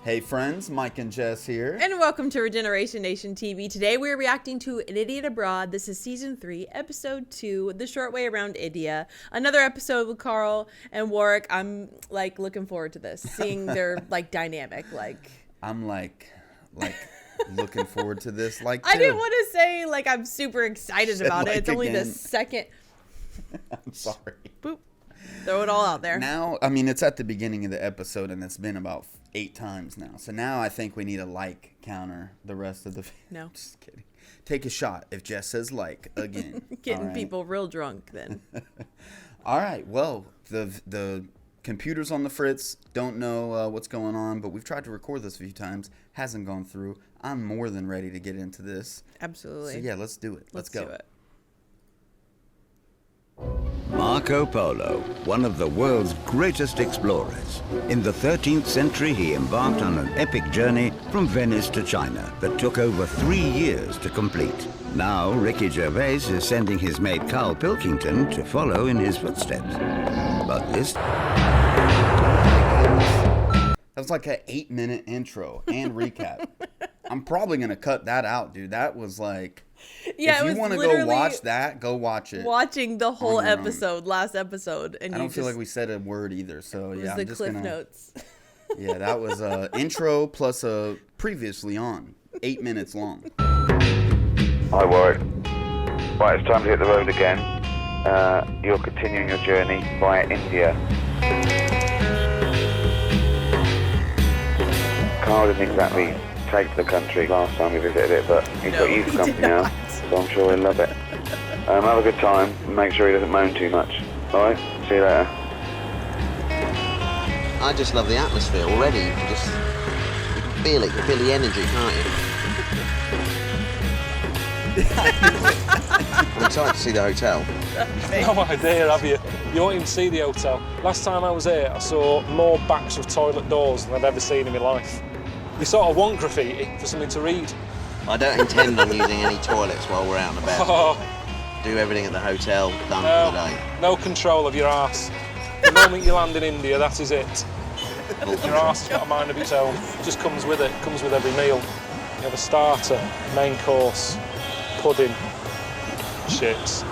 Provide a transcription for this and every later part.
Hey friends, Mike and Jess here. And welcome to RegenerationNationTV. Today we're reacting to An Idiot Abroad. This is Season 3, Episode 2, The Short Way Around India. Another episode with Karl and Warwick. I'm looking forward to this, seeing their dynamic. I'm looking forward to this. I didn't want to say I'm super excited about it. It's only the second. I'm sorry. Boop. Throw it all out there. Now, it's at the beginning of the episode and it's been about 8 times now. So now I think we need a counter the rest of the... No. Just kidding. Take a shot if Jess says again. Getting people real drunk then. All right. Well, the computer's on the fritz. Don't know what's going on, but we've tried to record this a few times. Hasn't gone through. I'm more than ready to get into this. Absolutely. So yeah, let's do it. Let's go. Do it. Marco Polo, one of the world's greatest explorers. In the 13th century, he embarked on an epic journey from Venice to China that took over 3 years to complete. Now, Ricky Gervais is sending his mate Karl Pilkington to follow in his footsteps. But this... That was like an 8-minute intro and recap. I'm probably going to cut that out, dude. That was Yeah, if you want to go watch that, go watch it. Watching the whole episode, last episode, and I don't feel like we said a word either, so yeah, I'm just Cliff Notes. Yeah, that was a intro plus a previously on, 8 minutes long. Hi Warwick. Right, it's time to hit the road again. You're continuing your journey via India. Karl didn't exactly take the country last time we visited it, but he's got used to company now, so I'm sure he'll love it. Have a good time and make sure he doesn't moan too much. Alright, see you later. I just love the atmosphere already. You can feel it, you can feel the energy, can't you? I'm excited to see the hotel. No idea, have you? You won't even see the hotel. Last time I was here, I saw more backs of toilet doors than I've ever seen in my life. You sort of want graffiti for something to read. I don't intend on using any toilets while we're out and about. Oh. Do everything at the hotel, done for the day. No control of your arse. The moment you land in India, that is it. Your arse has got a mind of its own. It just comes with it. It comes with every meal. You have a starter, main course, pudding, shits.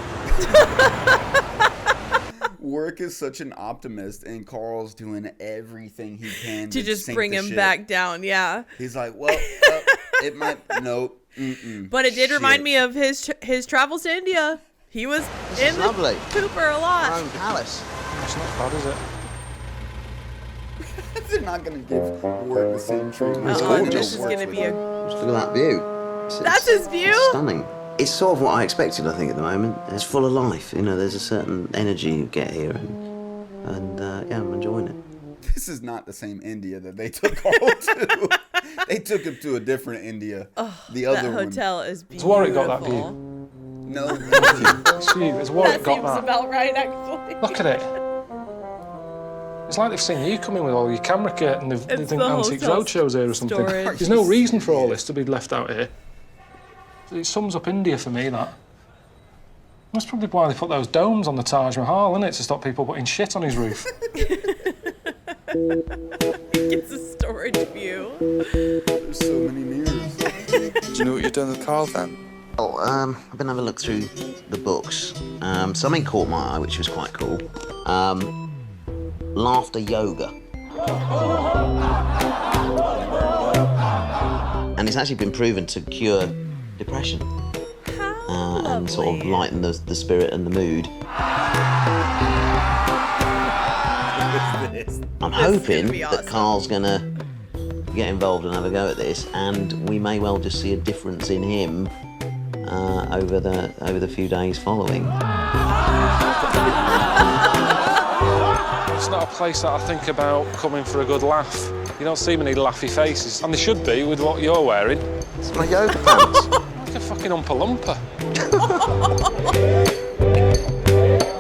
Warwick is such an optimist, and Karl's doing everything he can to just sink bring the him ship. back down. Yeah. He's like, well, it might. Nope. But it did remind me of his travels to India. He was in the pooper a lot. Our own palace. It's not bad, is it? They're not going to give Warwick the same treatment. This is going to be a... Just look at that view. That's his view? It's stunning. It's sort of what I expected, I think, at the moment. It's full of life. You know, there's a certain energy you get here. And yeah, I'm enjoying it. This is not the same India that they took Karl to. They took him to a different India. Oh, the other that hotel is beautiful. Has Warwick got that view? No. Has Warwick got that? That seems about right, actually. Look at it. It's like they've seen you come in with all your camera kit and they think Antiques Roadshow's here or something. There's no reason for all this to be left out here. It sums up India for me, that. That's probably why they put those domes on the Taj Mahal, isn't it? To stop people putting shit on his roof. It's a storage view. There's so many mirrors. Do you know what you've done with Karl then? Oh, I've been having a look through the books. Something caught my eye, which was quite cool. Laughter yoga. And it's actually been proven to cure depression. And sort of lighten the spirit and the mood. I'm hoping that Karl's gonna get involved and have a go at this, and we may well just see a difference in him over the few days following. It's not a place that I think about coming for a good laugh. You don't see many laughy faces, and they should be with what you're wearing. It's my yoga pants. Like a fucking Oompa Loompa.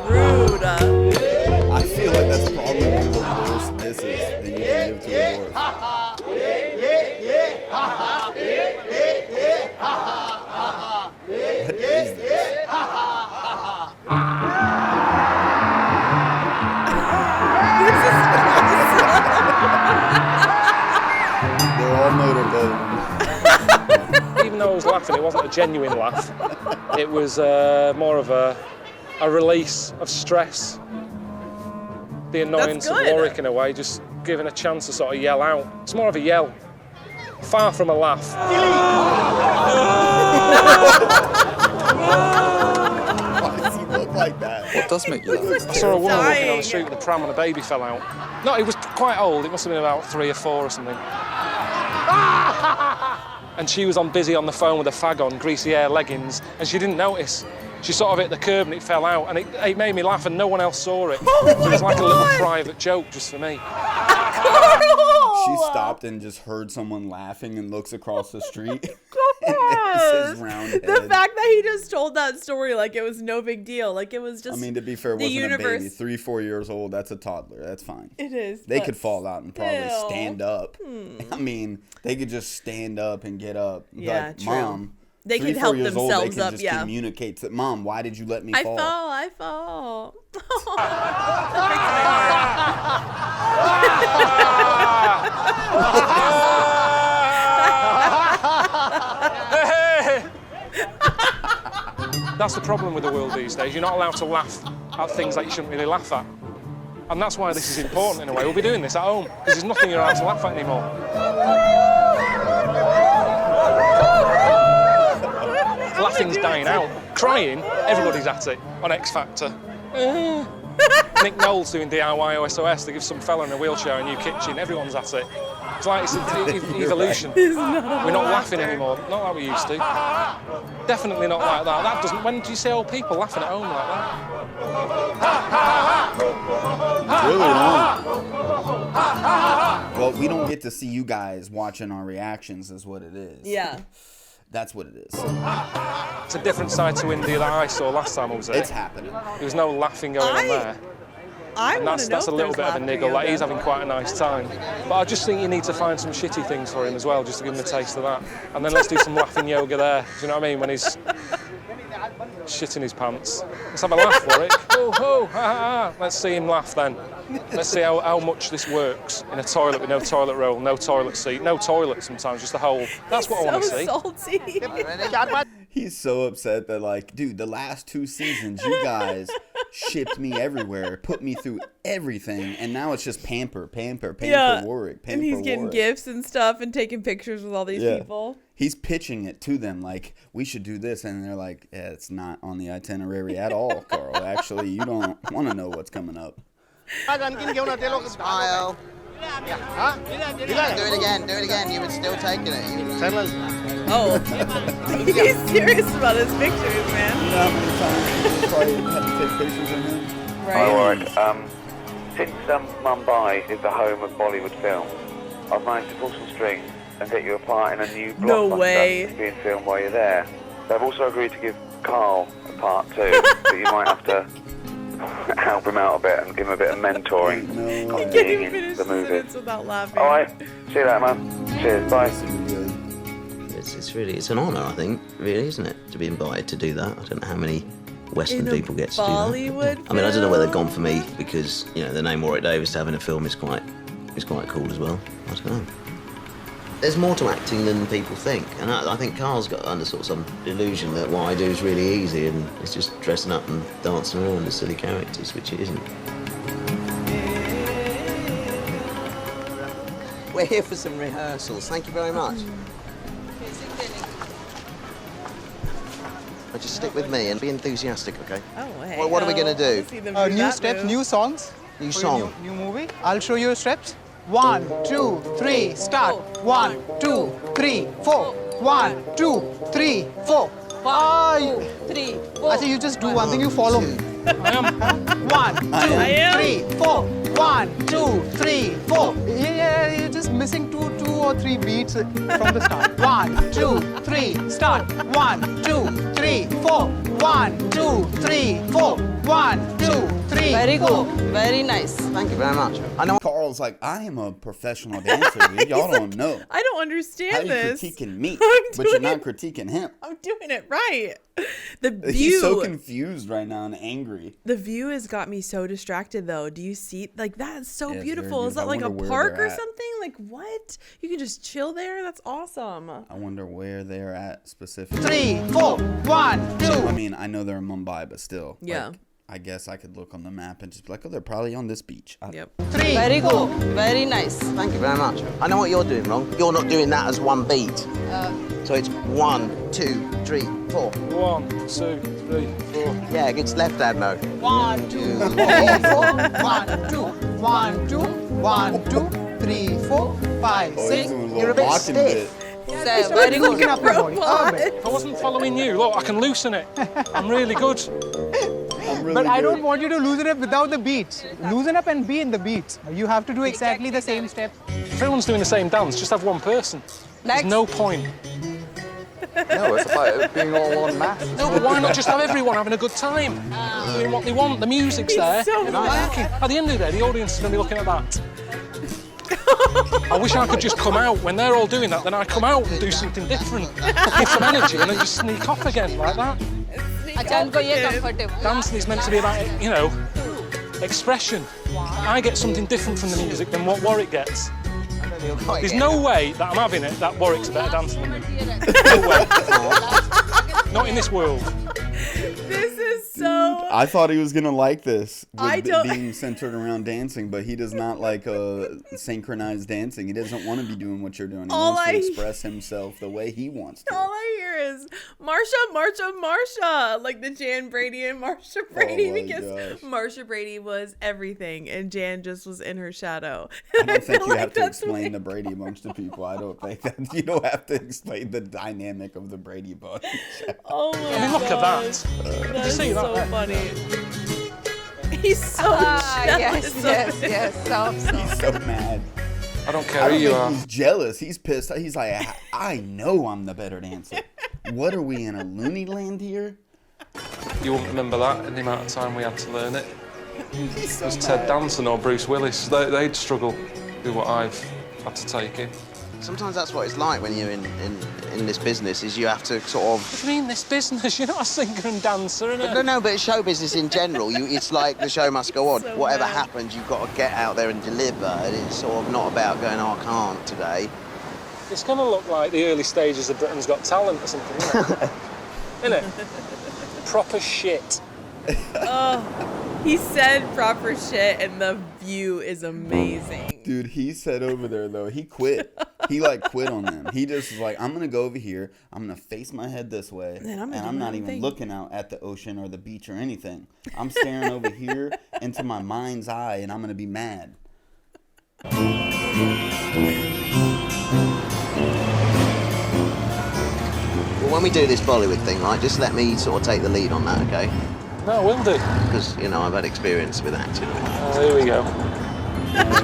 Rude. I feel like that's probably one of the worst misses that you can give to a horse. What is this? laugh, and it wasn't a genuine laugh. It was more of a release of stress. The annoyance of Warwick in a way, just given a chance to sort of yell out. It's more of a yell, far from a laugh. Why does he look like that? What does make you laugh? I saw a woman walking on the street with a pram and a baby fell out. No, it was quite old. It must have been about 3 or 4 or something. And she was busy on the phone with a fag on, greasy hair, leggings, and she didn't notice. She sort of hit the curb and it fell out, and it made me laugh and no one else saw it. So it was like a little private joke just for me. She stopped and just heard someone laughing and looks across the street. The round head. fact that he just told that story like it was no big deal, like it was just. I mean, to be fair, it wasn't a baby. 3-4 years old. That's a toddler. That's fine. It is. They could fall out and probably still. stand up. I mean, they could just stand up and get up. Yeah, like, true. Mom. They 3, can 4 help years old, themselves they can up. just Yeah. communicate to Mom. Why did you let me fall? I fall. That's the problem with the world these days. You're not allowed to laugh at things that you shouldn't really laugh at. And that's why this is important in a way. We'll be doing this at home, because there's nothing you're allowed to laugh at anymore. Laughing's dying out. Crying, everybody's at it on X Factor. Nick Knowles doing DIY OSOS, they give some fella in a wheelchair a new kitchen, everyone's at it. It's like it's evolution. We're not laughing anymore, not like we used to. Definitely not like that. When do you see old people laughing at home like that? Really wrong. Well, we don't get to see you guys watching our reactions is what it is. Yeah. That's what it is. It's a different side to India that I saw last time I was there. It's happening. There was no laughing going on there. And that's a little bit of a niggle. Like, he's having quite a nice time. But I just think you need to find some shitty things for him as well, just to give him a taste of that. And then let's do some laughing yoga there. Do you know what I mean? When he's shitting his pants. Let's have a laugh for it. Oh, ho, ha, ha, ha. Let's see him laugh then. Let's see how much this works in a toilet with no toilet roll, no toilet seat, no toilet sometimes, just a hole. That's what I want to see. Salty. He's so upset that, like, dude, the last 2 seasons, you guys shipped me everywhere, put me through everything, and now it's just pamper Warwick, and he's getting Warwick. gifts and stuff and taking pictures with all these people. He's pitching it to them like, we should do this, and they're like, yeah, it's not on the itinerary at all, Karl. Actually, you don't want to know what's coming up. Smile. Do it again. You were still taking it. Oh. He's serious about his pictures, man. You know how many times you probably had to take pictures of him? Right. Hi, Warwick. Since Mumbai is the home of Bollywood films, I've managed to pull some strings and get you a part in a new blockbuster No way. that's being filmed while you're there. They've also agreed to give Karl a part too, so you might have to help him out a bit and give him a bit of mentoring on being in the movie. Without laughing. All right, see you later, man. Cheers, bye. It's an honour, I think, really, isn't it, to be invited to do that? I don't know how many Western people get to do that. Bollywood I mean, I don't know whether they've gone for me because, you know, the name Warwick Davis having a film is quite cool as well. I don't know. There's more to acting than people think, and I think Karl's got under sort of some delusion that what I do is really easy and it's just dressing up and dancing around as silly characters, which it isn't. We're here for some rehearsals. Thank you very much. But just stick with me and be enthusiastic, okay? Oh, hey. Well, what are we going to do? New steps, new songs. New song. New movie. I'll show you steps. 1, 2, 3, start. 1, 2, 3, 4. 1, 2, 3, 4. 5, 3, 4. I say you just do one thing, you follow me. 1, 2, 3, 4. 1, 2, 3, 4. Yeah, you're just missing two or three beats from the start. 1, 2, 3, start. 1, 2, 3, 4. 1, 2, 3, 4. 1, 2, 3, Very 4. good. Very nice. Thank you very much. I know. Carl's like, I am a professional dancer, dude. Y'all don't know. I don't understand How you this. critiquing me, but you're not critiquing him. I'm doing it right. The view. He's so confused right now and angry. The view has got me so distracted, though. Do you see? Like, that's so Yeah, beautiful. Is that like a park or something? Like, what? You can just chill there? That's awesome. I wonder where they're at specifically. 3, 4, 1, 2. I mean, I know they're in Mumbai, but still. Yeah. Like, I guess I could look on the map and just be like, oh, they're probably on this beach. Yep. 3. Very good. Very nice. Thank you very much. I know what you're doing wrong. You're not doing that as one beat. So it's 1, 2, 3, 4. 1, 2, 3, 4. Yeah, it's left hand note. 1, 2, 3, 4. 1, 2, 1, 2, 1, 2, 3, 4, 5, Oh, 6. he's doing a You're little a bit walking stiff. So, very good. Looking up your body. Robot. Perfect. I wasn't following you. Look, I can loosen it. I'm really good. I'm really But I good. don't want you to loosen up without the beats. Loosen up and be in the beats. You have to do exactly the same step. If everyone's doing the same dance, just have one person. There's Next. no point. No, it's about being all on mass. No, but why not just have everyone having a good time? Doing what they want, the music's there. so You're not working. At the end of the day, the audience is going to be looking at that. I wish I could just come out when they're all doing that, then I come out and do something different. Give some energy and then just sneak off again like that. Dancing is meant to be about, you know, expression. I get something different from the music than what Warwick gets. There's no way that I'm having it that Warwick's a better dancer than me. No way. Not in this world. This is so. I thought he was gonna like this with I don't- being centered around dancing, but he does not like synchronized dancing. He doesn't want to be doing what you're doing. He All wants to I- express himself the way he wants to. All I hear is Marsha, Marsha, Marsha, like the Jan Brady and Marsha Brady, my because gosh. Marsha Brady was everything and Jan just was in her shadow. I don't think you like have to that's explain what- the Brady Bunch to people. I don't think that you don't have to explain the dynamic of the Brady Bunch. Oh my I mean, look at gosh. that. That's see that so there? funny. He's so jealous of it. yes. So. He's so mad. I don't care I who don't you think are. he's jealous. He's pissed. He's like, I know I'm the better dancer. What are we in a loony land here? You won't remember that in the amount of time we had to learn it. He's so It was Ted mad. Danson or Bruce Willis. They'd struggle with what I've had to take in. Sometimes that's what it's like when you're in this business, is you have to sort of... What do you mean, this business? You're not a singer and dancer, innit? No, but show business in general, it's like the show must go on. So Whatever mad. happens, you've got to get out there and deliver. And it's sort of not about going, oh, I can't today. It's going to look like the early stages of Britain's Got Talent or something, isn't it? Innit? Proper shit. He said proper shit and the view is amazing. Dude, he said over there, though, he quit. He, like, quit on them. He just was like, I'm going to go over here. I'm going to face my head this way. And I'm gonna And do I'm my not own even thing." looking out at the ocean or the beach or anything. I'm staring over here into my mind's eye, and I'm going to be mad. Well, when we do this Bollywood thing, right, just let me sort of take the lead on that, okay? No, I will do. Because, you know, I've had experience with acting. Oh, here we go.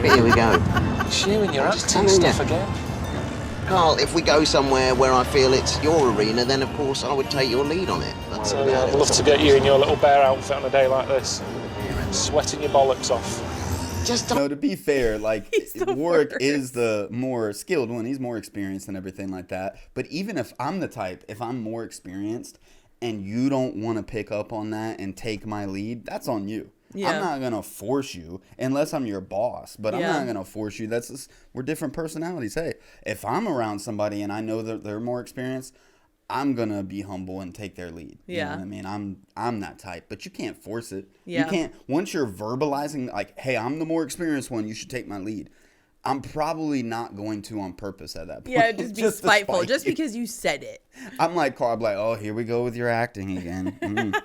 Here we go. It's you and your Just acting telling stuff you. again. Carl, if we go somewhere where I feel it's your arena, then of course I would take your lead on it. That's So, yeah, I'd love to get you in your little bear outfit on a day like this. Sweating your bollocks off. Just No, to be fair, like, He's the Warwick worst. is the more skilled one. He's more experienced and everything like that. But even if I'm the type, if I'm more experienced and you don't want to pick up on that and take my lead, that's on you. Yeah. I'm not going to force you unless I'm your boss, but I'm Yeah. not going to force you. That's just, we're different personalities. Hey, if I'm around somebody and I know that they're more experienced, I'm going to be humble and take their lead. You Yeah. know what I mean? I'm that type, but you can't force it. Yeah. You can't, once you're verbalizing like, hey, I'm the more experienced one, you should take my lead. I'm probably not going to on purpose at that point. Yeah, just be to spiteful spite just you. because you said it. I'm like Karl, like, oh, here we go with your acting again.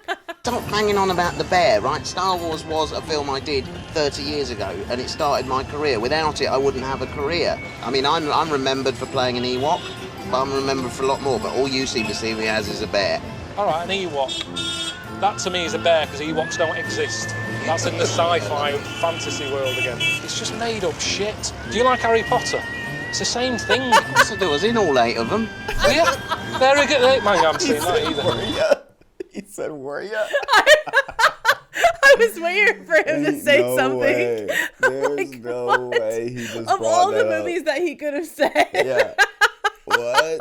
Stop banging on about the bear, right? Star Wars was a film I did 30 years ago, and it started my career. Without it, I wouldn't have a career. I mean, I'm remembered for playing an Ewok, but I'm remembered for a lot more, but all you seem to see me as is a bear. All right, an Ewok. That to me is a bear because Ewoks don't exist. That's in the sci-fi fantasy world again. It's just made up shit. Do you like Harry Potter? It's the same thing. So there was in all 8 of them. Yeah, there we go. Man, I haven't seen that either. Were ya? He said, were ya? I was waiting for him to say no something. Way. There's Like, no what? way he just Of brought all the that up. movies that he could have said. Yeah. What?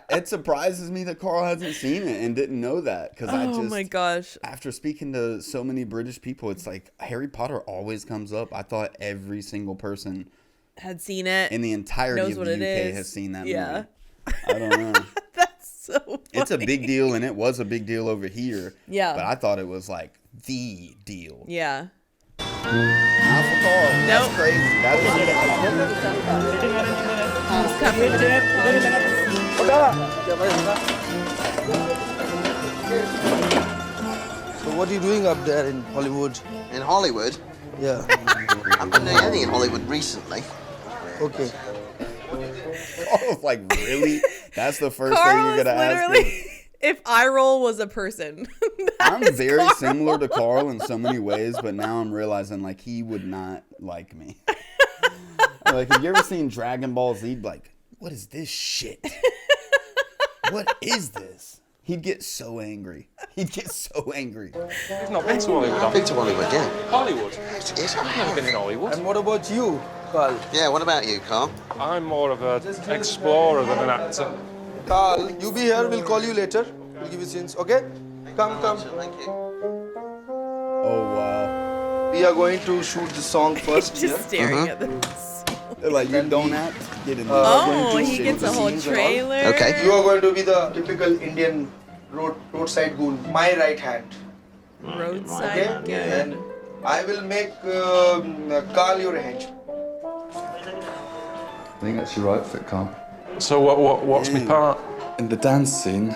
It surprises me that Karl hasn't seen it and didn't know that, because Oh my gosh. after speaking to so many British people, it's like Harry Potter always comes up. I thought every single person Had seen it. in the entirety Knows of what the it UK is. has seen that Yeah. movie. I don't know. That's so funny. It's a big deal, and it was a big deal over here. Yeah. But I thought it was like the deal. Yeah. Not for Karl. That's Nope. crazy. That So what are you doing up there in Hollywood? In Hollywood? Yeah. I've been doing anything in Hollywood recently. Okay. Karl's like, really? That's the first Karl thing you're is gonna ask him? literally, if eye roll was a person. I'm very similar to Karl in so many ways, but now I'm realizing like he would not like me. Like, have you ever seen Dragon Ball Z? Like, what is this shit? What is this? He'd get so angry. He'd get so angry. You've not been to Hollywood, I've been to Hollywood, yeah. Hollywood? Yes, I've never been in Hollywood. And what about you, Karl? Yeah, what about you, Karl? I'm more of an explorer than an actor. Karl, you be here. We'll call you later. We'll give you scenes. Okay? Come. Thank you. Oh, wow. We are going to shoot the song first. Just staring at this. They're like, you don't act, get in there. Oh, he gets a whole trailer. Okay. You are going to be the typical Indian roadside goon. My right hand. Roadside Okay? good. And I will make Karl your henchman. I think that's your outfit, Karl. So what's my part? In the dance scene,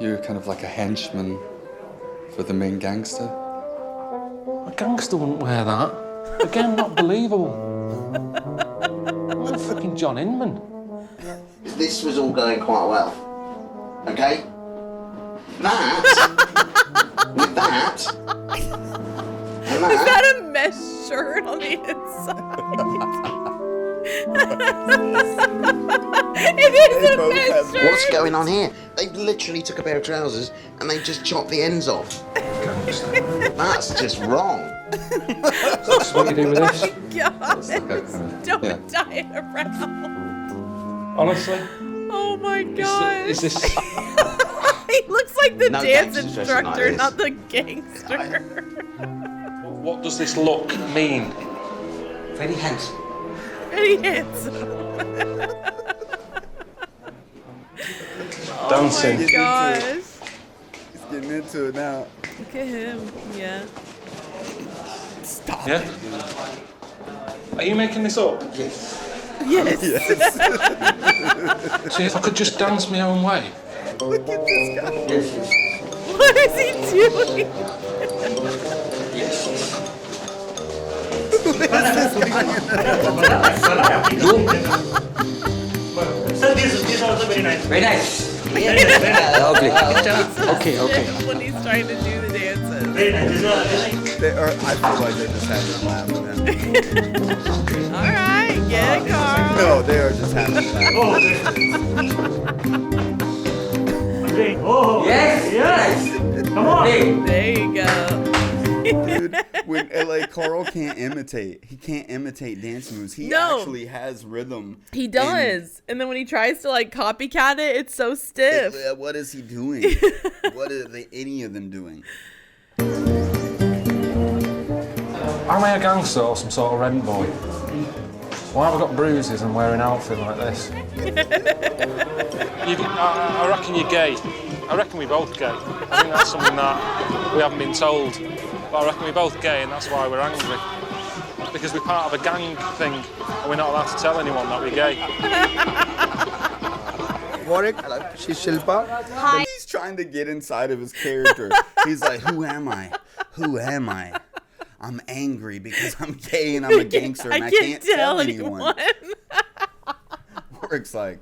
you're kind of like a henchman for the main gangster. A gangster wouldn't wear that. Again, not believable. I'm fucking John Inman. This was all going quite well. Okay? That, with that, and Is that, that a mesh shirt on the inside? It is a mesh shirt. what's going on here? They literally took a pair of trousers and they just chopped the ends off. That's just wrong. That's what you do with this. God, don't yeah. tie it around. Honestly, Oh my god. is this? He looks like the No dance gangsters dressing like instructor, this. not the gangster. What does this look mean? Very handsome. Very handsome. Dancing. Oh my gosh. He's getting into it now. Look at him. Yeah. Stop Yeah. it, dude. Are you making this up? Yes. Yes. See if I could just dance my own way. Look at this guy. What is he doing? These are also very nice. Very nice. Okay. When he's trying to do the dances. Very nice. These are I feel like they just having a laugh with him. All right, get it, Karl. No, they are just having a laugh. great. Oh, yes. Come on. There you go. Dude, when Karl can't imitate. He can't imitate dance moves. He No. actually has rhythm. He does. And then when he tries to like copycat it, it's so stiff. What is he doing? What are any of them doing? Am I a gangster or some sort of rent boy? Why have I got bruises and wearing an outfit like this? I reckon you're gay. I reckon we're both gay. I think that's something that we haven't been told. But I reckon we're both gay and that's why we're angry. Because we're part of a gang thing and we're not allowed to tell anyone that we're gay. Warwick, she's Shilpa. Hi. He's trying to get inside of his character. He's like, who am I? Who am I? I'm angry because I'm gay and I'm a gangster and I can't tell anyone. Warwick's like,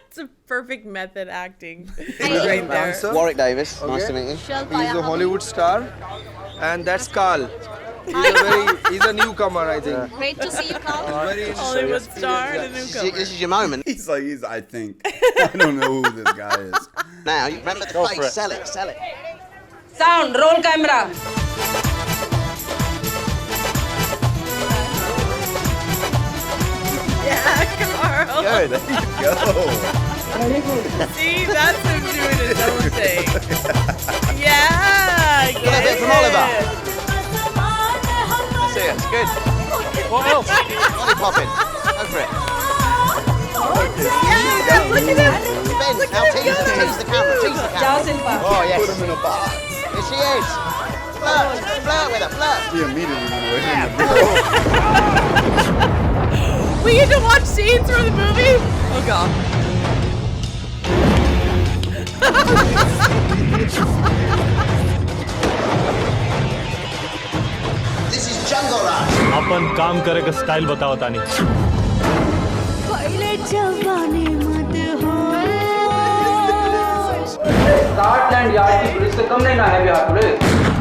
It's a perfect method acting right there. Dancer. Warwick Davis, nice to Okay. meet you. He's a Hollywood star. And that's Karl. He's a newcomer, I think. Great to see you, Karl. Very Hollywood star and a newcomer. This is your moment. I think. I don't know who this guy is. Now, you remember the Go for face. it. Sell it, sell it. Sound, roll camera. Yeah, Karl. Good. There you go. See, that's him doing his own thing. Yeah, Get a bit from Oliver. That's it. Good. What else? Body popping. Go for it. Yeah, look at him. Ben, now tease the camera. Tease the camera. Oh, yes. Put him in a box. Here she is. Flirt. Flirt with her. Flirt. He immediately went away from the We get to watch scenes from the movie? Oh, God. This is Jungle Rush. अपन काम करे का style बताओ तानी Scotland yard की police से कम नहीं ना है Bihar police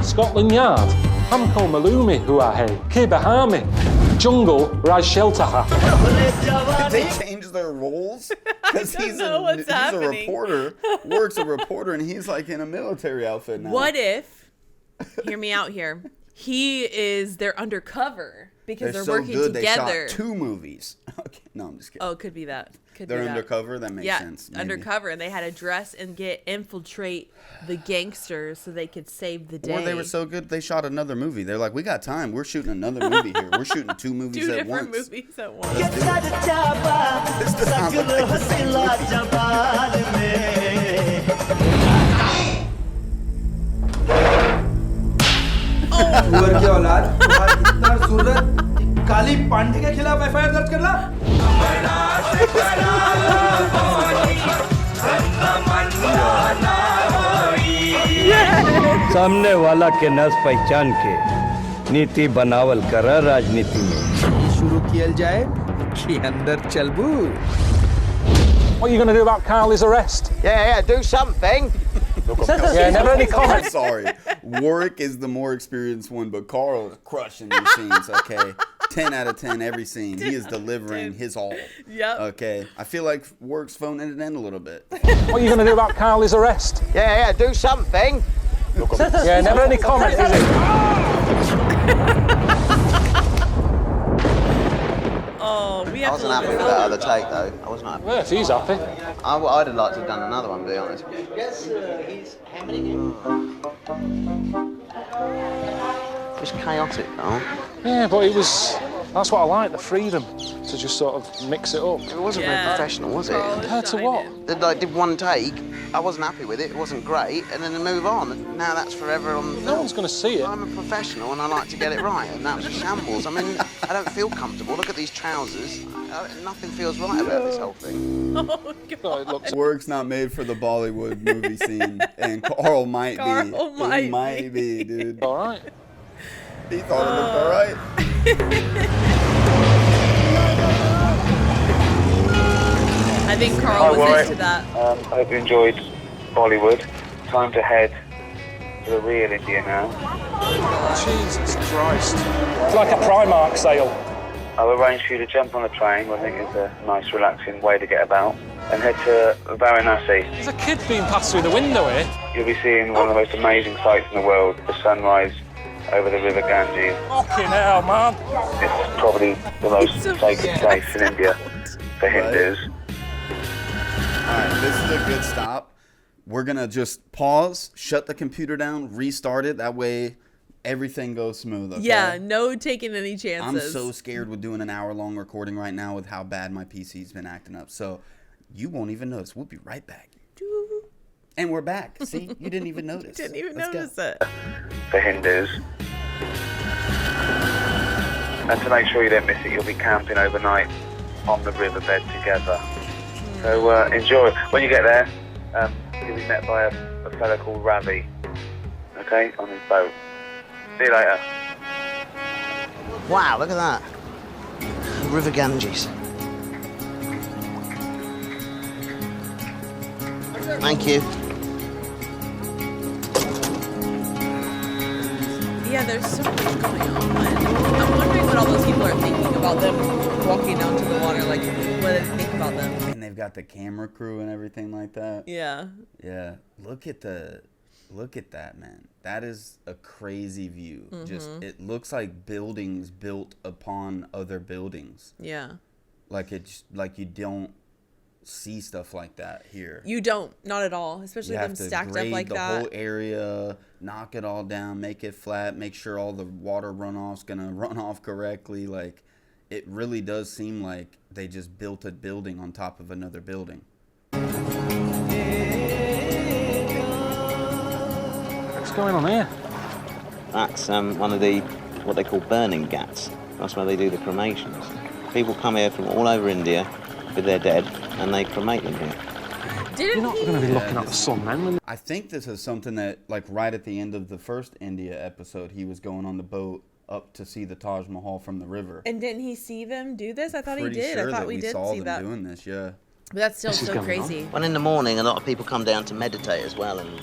Scotland Yard. Hamko Malumi Huahe. Kibahami. Jungle Raj Sheltaha. Did they change their roles? Because he's a reporter, works a reporter, and he's like in a military outfit now. What if, hear me out here, they're undercover because they're so working good, together. They shot 2 movies. Okay, no, I'm just kidding. Oh, it could be that. They're undercover? That makes sense. Maybe. Undercover, and they had to dress and infiltrate the gangsters so they could save the day. Or they were so good, they shot another movie. They're like, we got time. We're shooting another movie here. We're shooting 2 movies at once. 2 different movies at once. This does not look like the same हुअर की औलाद तुम्हारी इतना सूरत काली पांडे के खिलाफ FIR दर्ज करना सामने वाला के नस पहचान के नीति बनावल कर राजनीति में शुरू किया जाए कि अंदर चलबू What are you going to do about Karl's arrest? Yeah, do something. Yeah, never any comment. I'm sorry. Warwick is the more experienced one, but Karl is crushing these scenes, okay? 10 out of 10 every scene. He is delivering his all. Yep. Okay. I feel like Warwick's phoning it in a little bit. What are you going to do about Karl's arrest? Yeah, do something. Yeah, never any comment, is it? Oh, we have I wasn't happy with that other take, though. I wasn't happy. Well, if he's happy. I'd have liked to have done another one, to be honest. Yes, he's hammering him. It was chaotic, though. Yeah, but that's what I like, the freedom to just sort of mix it up. It wasn't very professional, was it? Compared to what? They did one take, I wasn't happy with it, it wasn't great, and then they move on. Now that's forever on the film. No one's going to see it. I'm a professional and I like to get it right, and that was a shambles. I mean, I don't feel comfortable. Look at these trousers. Nothing feels right about this whole thing. Oh, God. Warwick's not made for the Bollywood movie scene, and Karl might be. He might be, dude. All right. He thought it looked all right. I think Karl was into that. I hope you enjoyed Bollywood. Time to head to the real India now. Jesus Christ. It's like a Primark sale. I'll arrange for you to jump on a train, which I think is a nice, relaxing way to get about, and head to Varanasi. There's a kid being passed through the window here. You'll be seeing one of the most amazing sights in the world, the sunrise over the river Ganges. Fucking hell, man. It's probably the most sacred place in India for Hindus. Alright, this is a good stop. We're going to just pause, shut the computer down, restart it. That way everything goes smooth, okay? Yeah, no taking any chances. I'm so scared with doing an hour-long recording right now with how bad my PC's been acting up. So you won't even notice. We'll be right back. And we're back. See? You didn't even notice. Didn't even notice it. For Hindus. And to make sure you don't miss it, you'll be camping overnight on the riverbed together. So enjoy. When you get there, you'll be met by a fellow called Ravi, okay, on his boat. See you later. Wow, look at that. River Ganges. Thank you. Yeah, there's so much going on. I'm wondering what all those people are thinking about them walking down to the water. Like, what do they think about them? And they've got the camera crew and everything like that. Yeah. Yeah. Look at the Look at that, man. That is a crazy view. Just, Mm-hmm. it looks like buildings built upon other buildings. Yeah. Like it's like you don't see stuff like that here. You don't, not at all, especially You them have to stacked up grade like the that. whole area, knock it all down, make it flat, make sure all the water runoff's gonna run off correctly. Like, it really does seem like they just built a building on top of another building. What's going on here? That's one of the, what they call burning ghats. That's where they do the cremations. People come here from all over India with their dead, and they cremate them here. You're not going to be looking at the sun, man. I think this is something that, like, right at the end of the first India episode, he was going on the boat up to see the Taj Mahal from the river. And didn't he see them do this? I thought he Pretty did. sure I thought that we did saw see them that. doing this, yeah. But that's still so crazy. Well, in the morning, a lot of people come down to meditate as well, and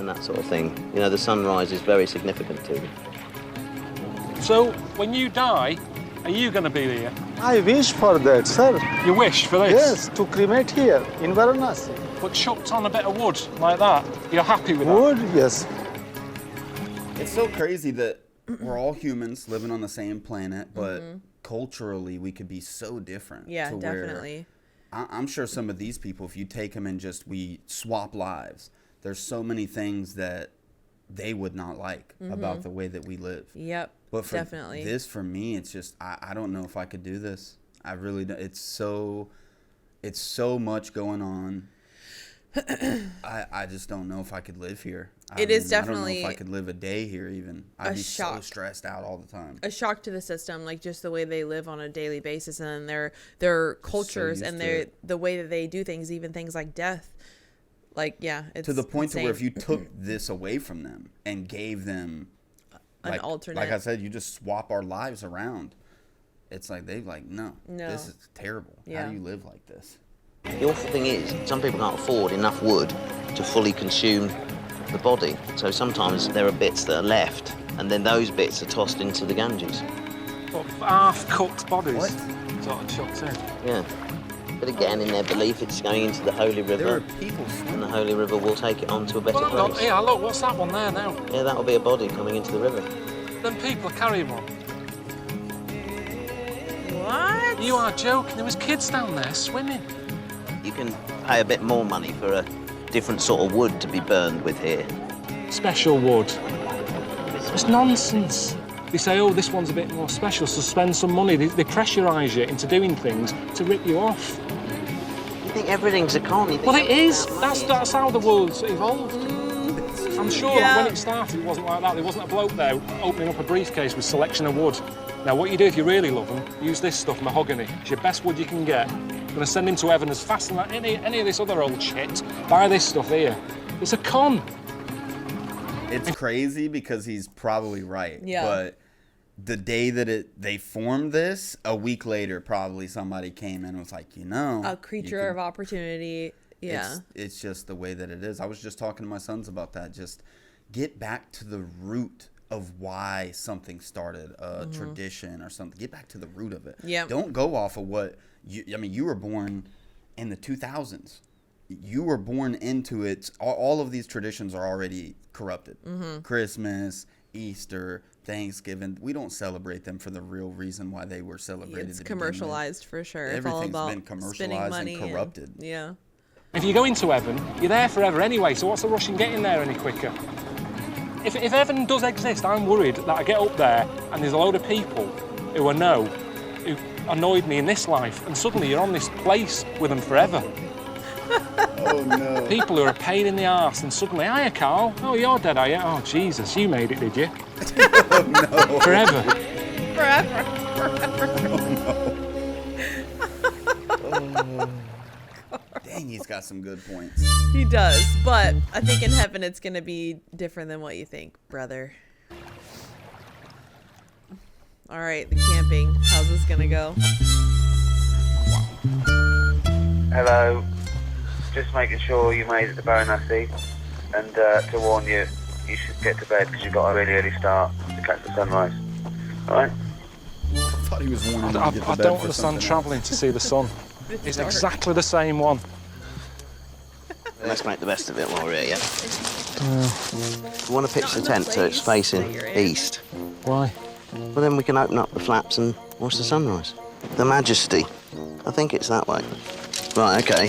that sort of thing. You know, the sunrise is very significant to them. So, when you die, are you going to be here? I wish for that, sir. You wish for this? Yes, to cremate here in Varanasi. But chucked on a bit of wood like that, you're happy with Wood, that? yes. It's so crazy that we're all humans living on the same planet, but culturally we could be so different. Yeah, to definitely. Where I'm sure some of these people, if you take them and just we swap lives, there's so many things that they would not like about the way that we live. Yep, but for definitely. this, for me, it's just I don't know if I could do this. I really don't. It's so much going on. I just don't know if I could live here. It is definitely I don't know if I could live a day here even. I'd be so stressed out all the time. A shock to the system, like just the way they live on a daily basis, and then their cultures and the way that they do things, even things like death. Like, yeah, it's to the point insane. to where if you took this away from them and gave them an alternate, like I said, you just swap our lives around. It's like they're like, no, this is terrible. Yeah. How do you live like this? The awful thing is, some people can't afford enough wood to fully consume the body. So sometimes there are bits that are left, and then those bits are tossed into the Ganges. What, half-cooked bodies? What? Sort of chucked in. Yeah. But again, in their belief, it's going into the holy river, and the holy river will take it on to a better place. Yeah, look, what's that one there now? Yeah, that'll be a body coming into the river. Then people are carrying one. What? You are joking. There was kids down there swimming. You can pay a bit more money for a different sort of wood to be burned with here. Special wood. It's nonsense. They say, oh, this one's a bit more special, so spend some money. They pressurise you into doing things to rip you off. You think everything's a con? Well, it is. That's how the world's evolved. I'm sure when it started, it wasn't like that. There wasn't a bloke there opening up a briefcase with selection of wood. Now, what you do if you really love them, use this stuff, mahogany. It's your best wood you can get. I'm going to send him to heaven as fast as any of this other old shit. Buy this stuff here. It's a con. It's crazy because he's probably right. Yeah. But the day that they formed this, a week later, probably somebody came in and was like, a creature of opportunity. Yeah. It's just the way that it is. I was just talking to my sons about that. Just get back to the root of why something started, a tradition or something. Get back to the root of it. Yeah. Don't go off of what you were born in the 2000s. You were born into it. All of these traditions are already corrupted. Christmas, Easter, Thanksgiving. We don't celebrate them for the real reason why they were celebrated. It's commercialized for sure. Everything's it's all about been commercialized spending money and corrupted. Yeah. If you go into heaven, you're there forever anyway, so what's the rush in getting there any quicker? If heaven does exist, I'm worried that I get up there and there's a load of people who who annoyed me in this life, and suddenly you're on this place with them forever. Oh, no. People who are a pain in the arse, and suddenly, hiya, Karl. Oh, you're dead, are you? Oh, Jesus, you made it, did you? Oh, no. Forever. Forever. Oh. Dang, he's got some good points. He does, but I think in heaven it's going to be different than what you think, brother. All right, the camping. How's this going to go? Hello. Just making sure you made it to Varanasi, and to warn you, you should get to bed because you've got a really early start to catch the sunrise. All right? I thought he was warning I don't understand travelling to see the sun. It's exactly the same one. Let's make the best of it while we're here, yeah? We want to pitch the tent so it's facing east. Why? Well, then we can open up the flaps and watch the sunrise. The Majesty. I think it's that way. Right, OK.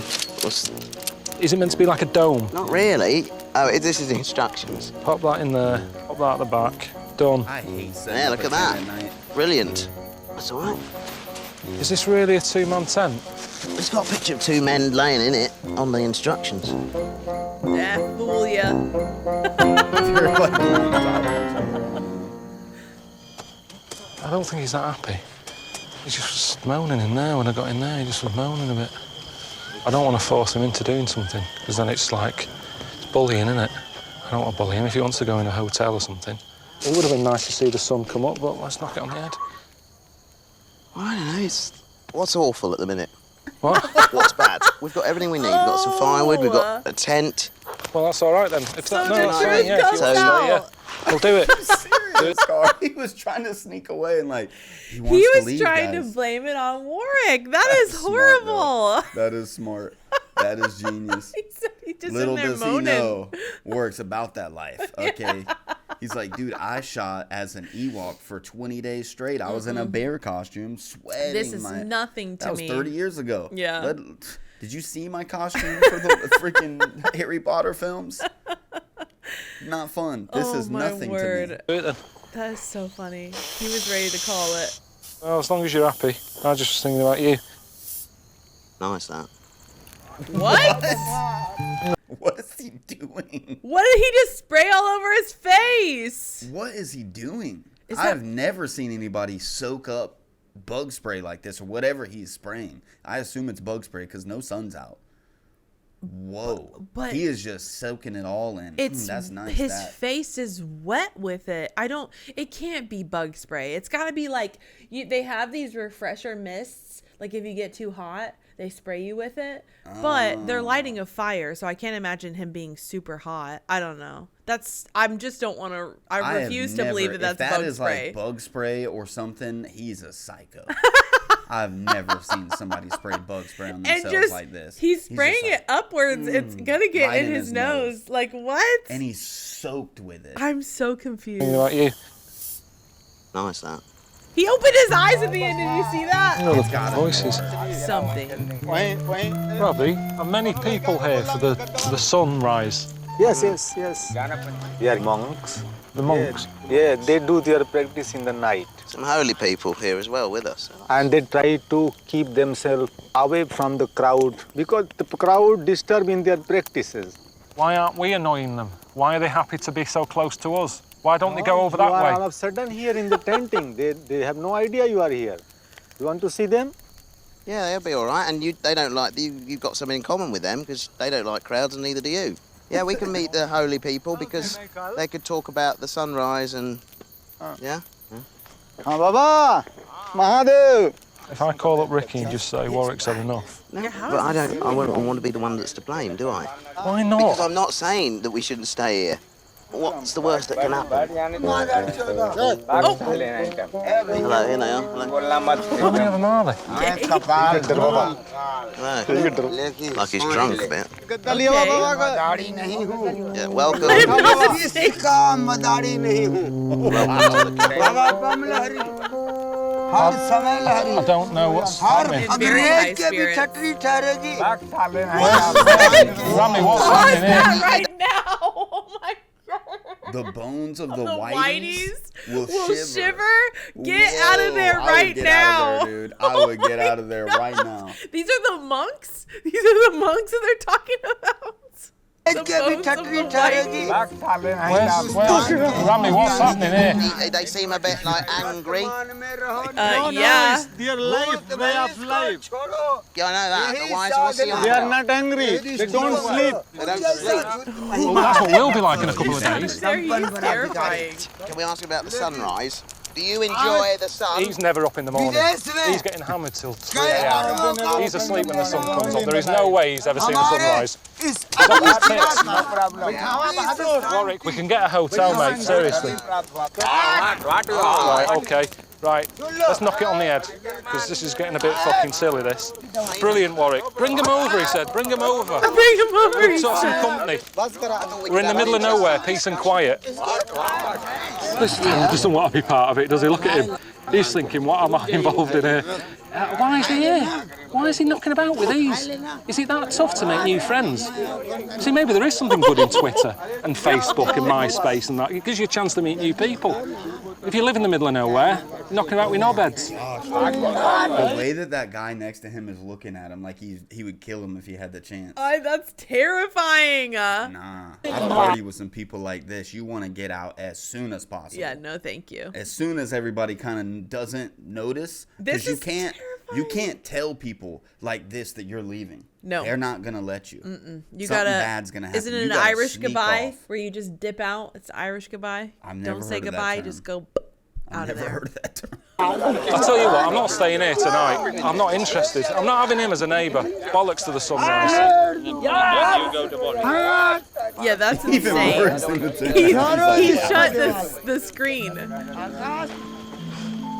Is it meant to be like a dome? Not really. Oh, this is the instructions. Pop that in there, pop that at the back. Done. I hate setting Yeah, up look a at that. tent at night. Brilliant. That's all right. Is this really a two-man tent? It's got a picture of two men laying in it on the instructions. Yeah, fool ya. I don't think he's that happy. He just was moaning in there when I got in there. He just was moaning a bit. I don't want to force him into doing something, because then it's like, it's bullying, isn't it? I don't want to bully him if he wants to go in a hotel or something. It would have been nice to see the sun come up, but let's knock it on the head. Well, I don't know, what's awful at the minute? What? What's bad? We've got everything we need. We've got some firewood, we've got a tent. Well, that's all right then. If So that, the no, that's truth fine, yeah. comes out. We'll do it. Serious, Karl. He was trying to sneak away and like he wants He to was leave, trying guys. to blame it on Warwick. That is Smart, horrible. though. That is smart. That is genius. He just Little in there does moaning. he know, Warwick's about that life. Okay, he's like, dude, I shot as an Ewok for 20 days straight. I was in a bear costume, sweating. This is nothing to that me. was 30 years ago. Yeah. Did you see my costume for the freaking Harry Potter films? Not fun. This is nothing to me. Do it then. That is so funny. He was ready to call it. Well, as long as you're happy. I was just thinking about you. Nice, that. What? What is he doing? What did he just spray all over his face? What is he doing? Is I've never seen anybody soak up bug spray like this or whatever he's spraying. I assume it's bug spray because no sun's out. Whoa. But he is just soaking it all in. That's nice. His face is wet with it. It can't be bug spray. It's got to be like, they have these refresher mists. Like if you get too hot, they spray you with it. But they're lighting a fire, so I can't imagine him being super hot. I don't know. I refuse to believe that's if that bug is spray. like bug spray or something, he's a psycho. I've never seen somebody spray bug spray on themselves like this. He's spraying it upwards. It's gonna get right in his nose. Like what? And he's soaked with it. I'm so confused. Thinking about you. Nice, that. He opened his eyes at the end. Did you see that? You know the voices. Something. Robbie, are many people here for the sunrise? Yes. We are monks. The monks? Yeah, they do their practice in the night. Some holy people here as well with us. And they try to keep themselves away from the crowd because the crowd disturb in their practices. Why aren't we annoying them? Why are they happy to be so close to us? Why don't they go over that You are way? all of a sudden here in the tenting. They have no idea you are here. You want to see them? Yeah, they'll be all right. And they don't like you've got something in common with them because they don't like crowds and neither do you. Yeah, we can meet the holy people because they could talk about the sunrise and yeah. Baba, Mahadev. If I call up Ricky and just say Warwick's had enough. No, but I wouldn't want to be the one that's to blame, do I? Why not? Because I'm not saying that we shouldn't stay here. What's the worst that can happen? Hello, here they are. How many of them are there? Hello. Like he's drunk a bit. Okay. Yeah, welcome. I don't know what's happening. Very high spirits. Rami, what's Oh, is happening here? that right now? Oh my god. The bones of the The whiteys will shiver. Get out of there I right would get now. Out of there, dude. I would get out of there right now. These are the monks? These are the monks that they're talking about? The bones of the whiteys? Rami, what's happening here? They seem a bit like angry. Yeah. Their life, way of life. Yeah, I know that. But why is he They are not angry. They don't sleep. They don't sleep. Well, that's what we'll be like in a couple of days. He's terrifying. Can we ask about the sunrise? Do you enjoy the sun? He's never up in the morning. He's getting hammered till 3 a.m. He's asleep when the sun comes up. There is no way he's ever seen the sunrise. No problem. Warwick, we can get a hotel, mate, seriously. Right, OK. Right, let's knock it on the head, because this is getting a bit fucking silly, this. Brilliant, Warwick. Bring him over, he said. Bring him over. Bring him over, Good to have some company. We're in the middle of nowhere, peace and quiet. This Tom doesn't want to be part of it, does he? Look at him. He's thinking, what am I involved in here? Why is he here? Why is he knocking about with these? Is it that tough to make new friends? See, maybe there is something good in Twitter and Facebook and MySpace and that. It gives you a chance to meet new people. If you live in the middle of nowhere, knocking about with knobheads. The way that guy next to him is looking at him like he would kill him if he had the chance. That's terrifying. Nah, I party with some people like this. You want to get out as soon as possible. Yeah, no, thank you. As soon as everybody kind of doesn't notice, because you can't tell people like this that you're leaving. No, they're not gonna let you. You Something gotta. bad's gonna happen. Isn't it an Irish goodbye where you just dip out? It's Irish goodbye. I've never Don't say heard of that goodbye. term. Just go out of there. I've never heard of that term. I'll tell you what, I'm not staying here tonight. I'm not interested. I'm not having him as a neighbour. Bollocks to the sunrise. Yeah, that's Even insane. worse than the term. He shut the screen.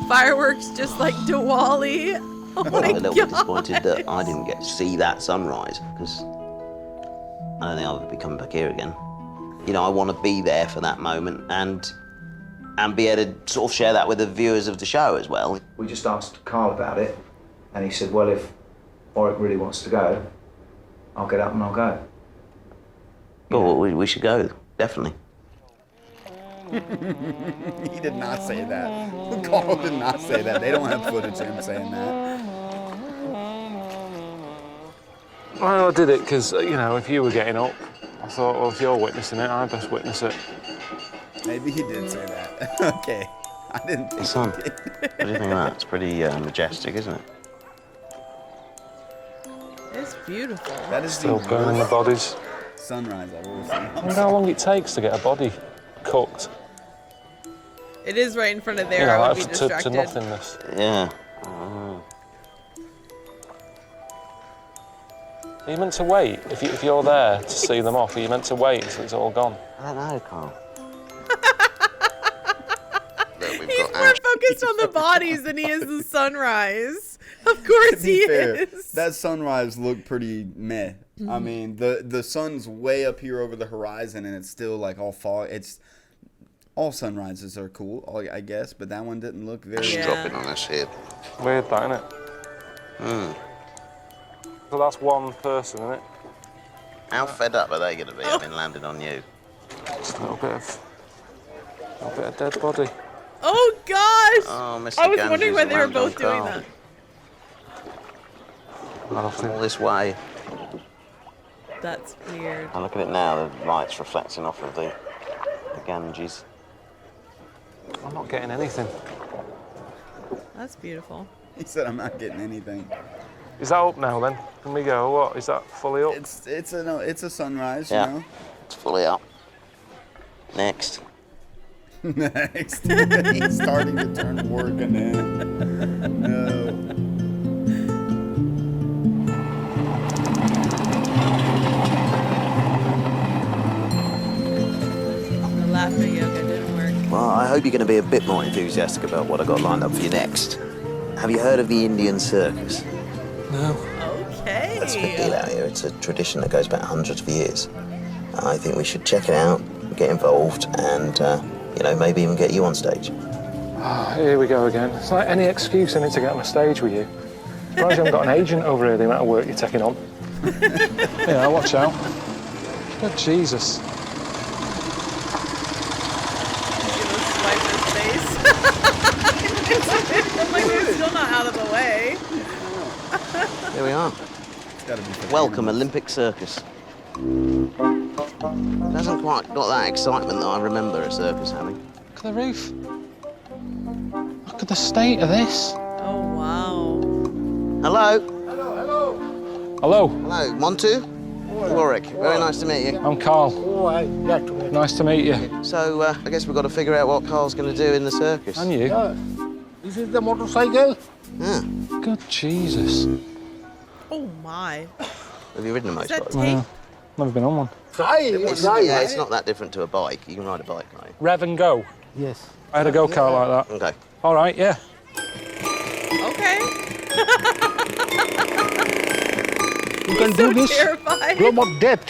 Fireworks just like Diwali. Oh my I'm a little bit God. disappointed that I didn't get to see that sunrise, because I don't think I'll be coming back here again. You know, I want to be there for that moment and be able to sort of share that with the viewers of the show as well. We just asked Karl about it, and he said, well, if Warwick really wants to go, I'll get up and I'll go. Well, we should go, definitely. He did not say that. Karl did not say that. They don't have footage of him saying that. Well, I did it because, you know, if you were getting up, I thought, well, if you're witnessing it, I best witness it. Maybe he did say that. Okay. I didn't think Son, he did. what do you think of that? It's pretty majestic, isn't it? It's beautiful. That is Still burning the bodies. Sunrise I've ever seen. I wonder how long it takes to get a body cooked. It is right in front of there. You know, I would be to distracted. nothingness. Yeah. Are you meant to wait? If you're there to see them off, are you meant to wait until it's all gone? I don't know, Karl. He's more focused on the bodies than he is the sunrise. Of course he is. That sunrise looked pretty meh. I mean, the sun's way up here over the horizon, and it's still like all fog. It's all sunrises are cool, I guess, but that one didn't look very. It's dropping on us here. Weird, that, isn't it? So that's one person, isn't it? How fed up are they going to be having landed on you? Just a little bit of dead body. Oh gosh! Oh, Mr. I was wondering why they were Gandhi's both doing landed that. All this way. That's weird. I look at it now, the light's reflecting off of the Ganges. I'm not getting anything. That's beautiful. He said, "I'm not getting anything." Is that up now then? Can we go? What is that fully up? It's a sunrise. Yeah, You know? it's fully up. Next. Next, he's starting to turn working in. No. The laughter yoga didn't work. Well, I hope you're going to be a bit more enthusiastic about what I got lined up for you next. Have you heard of the Indian circus? No. Okay. That's a big deal out here. It's a tradition that goes back hundreds of years. I think we should check it out, get involved, and you know, maybe even get you on stage. Oh, here we go again. It's like any excuse in it to get on a stage with you. Surprised you haven't got an agent over here, the amount of work you're taking on. Yeah, watch out. Good Jesus. Swipe his face. I'm like, they're still not out of the way. Here we are. Welcome, Olympic Circus. It hasn't quite got that excitement that I remember a circus having. Look at the roof. Look at the state of this. Oh, wow. Hello? Hello. Hello, Montu? Warwick, very nice to meet you. I'm Karl. Nice to meet you. So, I guess we've got to figure out what Karl's going to do in the circus. And you? This is the motorcycle. Yeah. Good Jesus. Oh, my. Have you ridden a Is that motorbike? tape? Never been on one. Yeah, it's not that different to a bike. You can ride a bike, right? Rev and go? Yes. I had a go-kart like that. Okay. All right, yeah. Okay. You can He's do so this. terrified. Rope of death.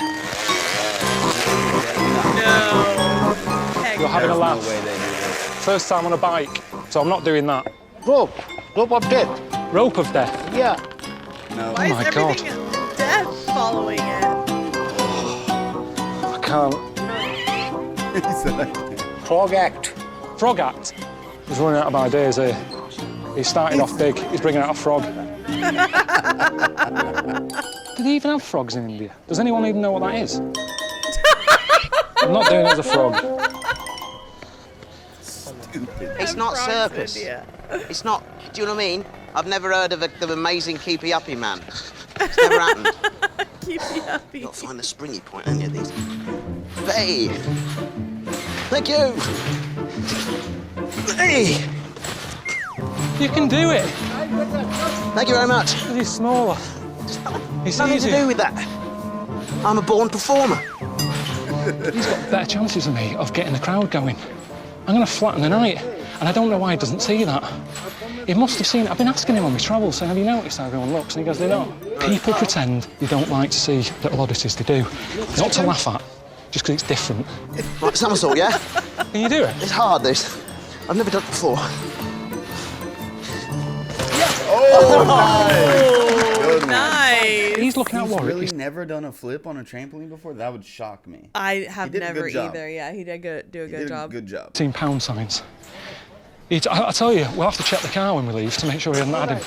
No. Heck You're having a no. laugh. First time on a bike, so I'm not doing that. Rope of death. Rope of death? Yeah. No. Why Oh my is God. everything death following it? I can't. Frog act. Frog act? He's running out of ideas here. He started off big, he's bringing out a frog. Do they even have frogs in India? Does anyone even know what that is? I'm not doing it as a frog. It's not circus. It's not. Do you know what I mean? I've never heard of the amazing keepy uppy man. It's never happened. Keepy uppy. Got to find the springy point, haven't you? These. Hey. Thank you. Hey. You can do it. Thank you very much. He's smaller. It's Nothing easy. to do with that. I'm a born performer. He's got better chances than me of getting the crowd going. I'm going to flatten the night, and I don't know why he doesn't see that. He must have seen it. I've been asking him on my travels, saying, have you noticed how everyone looks? And he goes, they don't. People pretend they don't like to see little oddities. They do. Not to laugh at, just because it's different. Like somersault, yeah? Can you do it? It's hard, this. I've never done it before. Oh, nice. He's looking at He's Warwick. really never done a flip on a trampoline before? That would shock me. I have He did a never good job. either. Yeah, he did do a good job. Good job. Seen pound signs. I tell you, we'll have to check the car when we leave to make sure he hasn't had him.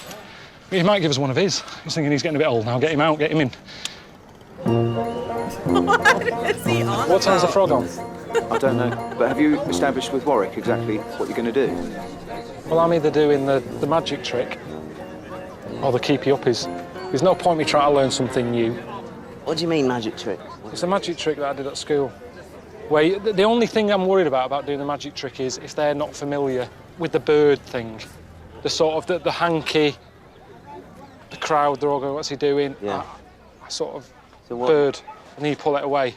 He might give us one of his. He's thinking he's getting a bit old now. Get him out, get him in. What is he on What time's the about? frog on? I don't know, but have you established with Warwick exactly what you're going to do? Well, I'm either doing the magic trick or the keepy uppies. There's no point me trying to learn something new. What do you mean, magic trick? It's a magic trick that I did at school. Where the only thing I'm worried about doing the magic trick is if they're not familiar with the bird thing. The sort of the hanky, the crowd, they're all going, what's he doing? Yeah. I sort of, So what? bird, and then you pull it away.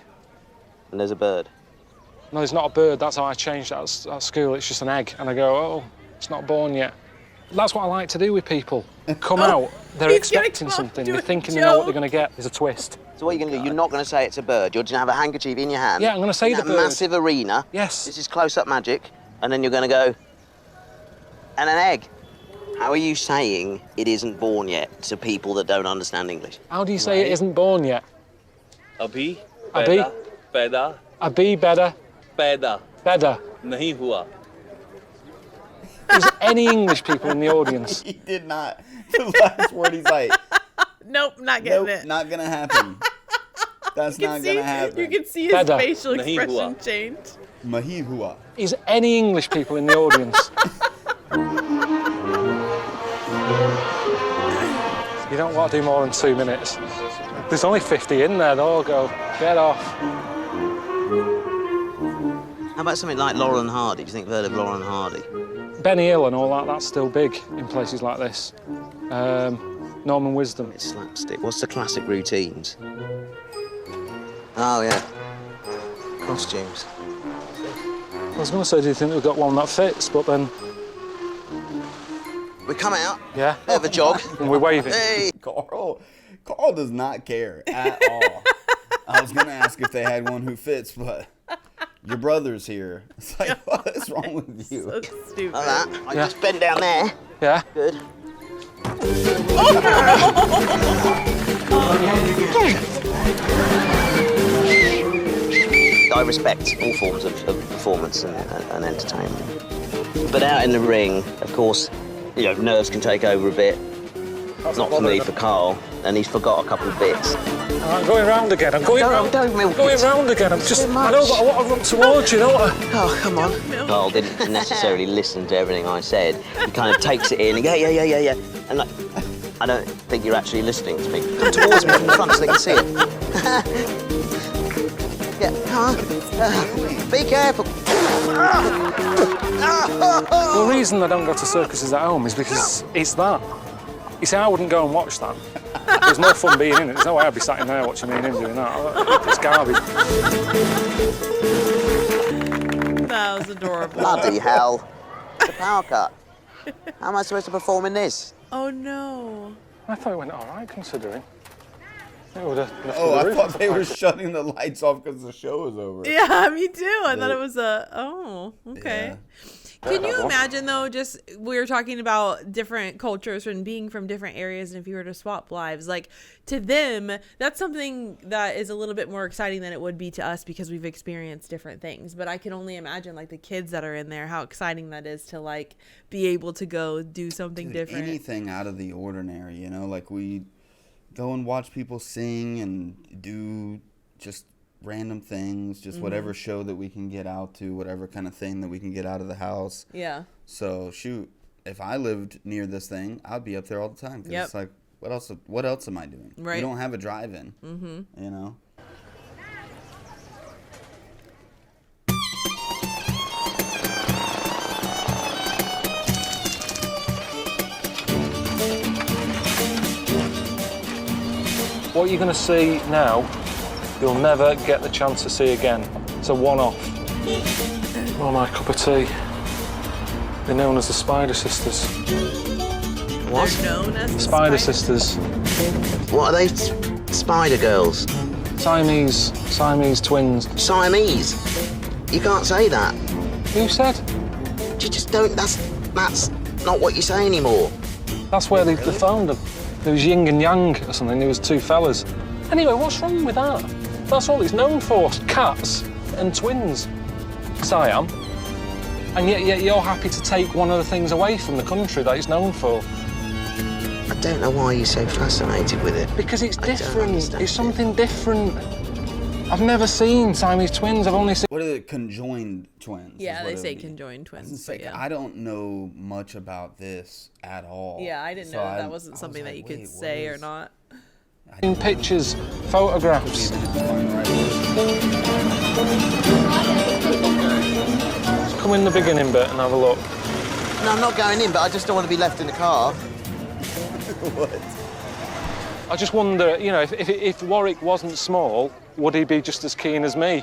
And there's a bird. No, there's not a bird. That's how I changed it at school. It's just an egg. And I go, oh, it's not born yet. That's what I like to do with people. Come out, they're expecting something. They're thinking they know what they're going to get. There's a twist. So what are you going to do? You're not going to say it's a bird. You're just going to have a handkerchief in your hand. Yeah, I'm going to say in the that bird. massive arena. Yes. This is close-up magic. And then you're going to go, and an egg. How are you saying it isn't born yet to people that don't understand English? How do you say it isn't born yet? अभी Abhi? पैदा Abhi better. पैदा Better. नहीं हुआ. Is there any English people in the audience? He did not. The last word, he's like, Nope, not getting nope, it. not gonna happen. That's not gonna happen. You can see his Better. facial Nahi expression hua. change. Mahi hua. Is any English people in the audience? You don't want to do more than 2 minutes. There's only 50 in there, they'll all go, get off. How about something like Laurel and Hardy? Do you think you've heard of Laurel and Hardy? Benny Hill and all that, that's still big in places like this. Norman Wisdom. It's slapstick. What's the classic routines? Oh, yeah. Costumes. I was going to say, do you think we've got one that fits, but then... We come out. Yeah. Bit of a jog. And we're waving. Hey. Carl does not care at all. I was gonna ask if they had one who fits, but your brother's here. It's like, what is wrong with you? So stupid. Like that. I just bend down there. Yeah. Good. I respect all forms of performance and entertainment. But out in the ring, of course, you know, nerves can take over a bit. Not for me, for Karl, and he's forgot a couple of bits. I'm going round again, I'm going round. Don't milk going it. round again, I know, but I want to run towards you, don't I? Oh, come on. Karl didn't necessarily listen to everything I said. He kind of takes it in and yeah. And like, I don't think you're actually listening to me. Come towards me from the front so they can see it. Yeah, come on. Be careful. The reason I don't go to circuses at home is because it's that. You see, I wouldn't go and watch that. There's more fun being in it. There's no way I'd be sat in there watching me and him doing that. It's garbage. That was adorable. Bloody hell. It's a power cut. How am I supposed to perform in this? Oh, no. I thought it went all right, considering. It would have I thought they were shutting the lights off because the show was over. Yeah, me too. I thought it was okay. Yeah. Can you imagine, though, just we were talking about different cultures and being from different areas, and if you were to swap lives, like, to them, that's something that is a little bit more exciting than it would be to us because we've experienced different things. But I can only imagine, like, the kids that are in there, how exciting that is to, like, be able to go do something different. Anything out of the ordinary, you know? Like, we go and watch people sing and do just random things, just whatever show that we can get out to, whatever kind of thing that we can get out of the house. Yeah. So shoot, if I lived near this thing, I'd be up there all the time. 'Cause it's like, what else am I doing? Right. We don't have a drive-in. You know. What you're going to see now, you'll never get the chance to see again. It's a one-off. Oh, my cup of tea. They're known as the Spider Sisters. What? They're known as the Spider Sisters. What are they? Spider girls? Siamese twins. Siamese? You can't say that. Who said? You just don't, that's not what you say anymore. That's where they found them. There was yin and yang or something, there was two fellas. Anyway, what's wrong with that? That's all it's known for, cats and twins. Siam. And yet you're happy to take one of the things away from the country that it's known for. I don't know why you're so fascinated with it. Because it's different, it's something different. I've never seen Siamese twins, I've only seen... What are the conjoined twins? Yeah, they say conjoined twins. I don't know much about this at all. Yeah, I didn't know that wasn't something that you could say or not. In pictures, photographs. Let's come in the beginning bit and have a look. No, I'm not going in, but I just don't want to be left in the car. What? I just wonder, you know, if Warwick wasn't small, would he be just as keen as me?